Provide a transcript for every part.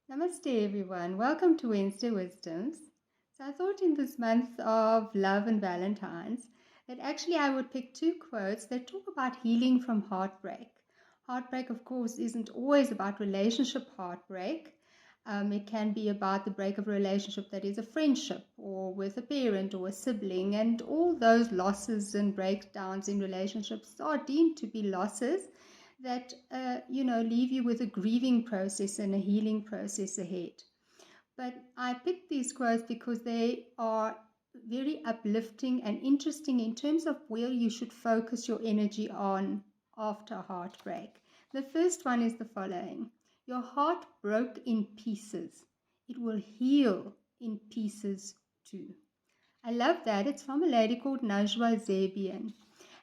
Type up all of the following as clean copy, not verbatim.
Namaste, everyone. Welcome to Wednesday Wisdoms. So, I thought in this month of love and Valentines that actually I would pick two quotes that talk about healing from heartbreak. Heartbreak, of course, isn't always about relationship heartbreak. It can be about the break of a relationship that is a friendship or with a parent or a sibling, and all those losses and breakdowns in relationships are deemed to be losses that leave you with a grieving process and a healing process ahead. But I picked these quotes because they are very uplifting and interesting in terms of where you should focus your energy on after heartbreak. The first one is the following: your heart broke in pieces, it will heal in pieces too. I love that. It's from a lady called Najwa Zebian.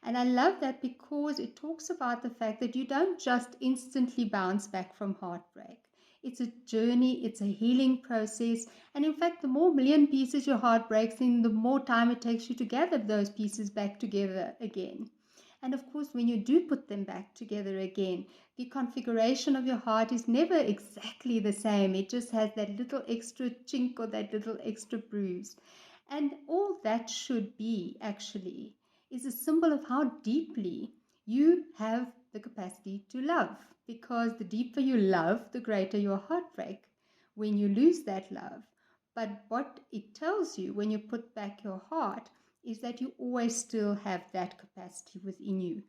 And I love that because it talks about the fact that you don't just instantly bounce back from heartbreak. It's a journey, it's a healing process. And in fact, the more million pieces your heart breaks in, the more time it takes you to gather those pieces back together again. And of course, when you do put them back together again, the configuration of your heart is never exactly the same. It just has that little extra chink or that little extra bruise. And all that should be actually is a symbol of how deeply you have the capacity to love. Because the deeper you love, the greater your heartbreak when you lose that love. But what it tells you when you put back your heart is that you always still have that capacity within you.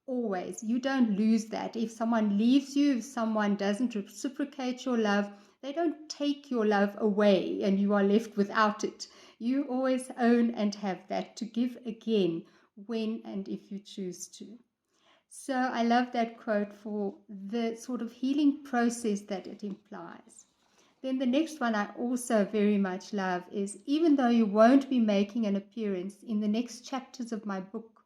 Always. You don't lose that. If someone leaves you, if someone doesn't reciprocate your love, they don't take your love away and you are left without it. You always own and have that to give again when and if you choose to. So I love that quote for the sort of healing process that it implies. Then the next one I also very much love is: even though you won't be making an appearance in the next chapters of my book,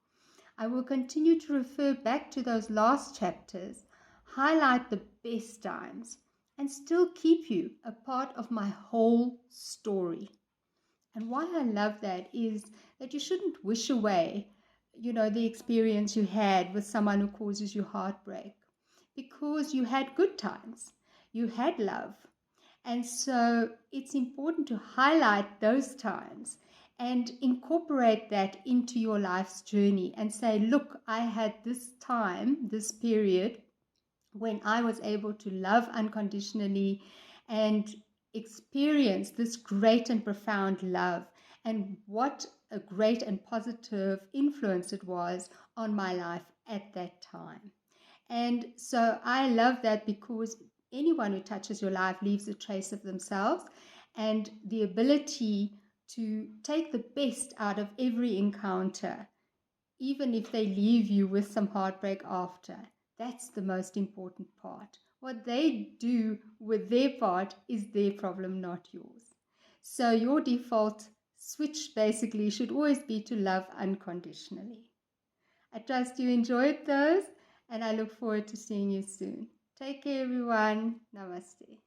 I will continue to refer back to those last chapters, highlight the best times, and still keep you a part of my whole story. And why I love that is that you shouldn't wish away, the experience you had with someone who causes you heartbreak, because you had good times, you had love. And so it's important to highlight those times and incorporate that into your life's journey and say, look, I had this time, this period when I was able to love unconditionally and experience this great and profound love, and what a great and positive influence it was on my life at that time. And so I love that because anyone who touches your life leaves a trace of themselves, and the ability to take the best out of every encounter, even if they leave you with some heartbreak after. That's the most important part. What they do with their part is their problem, not yours. So your default switch basically should always be to love unconditionally. I trust you enjoyed those, and I look forward to seeing you soon. Take care, everyone. Namaste.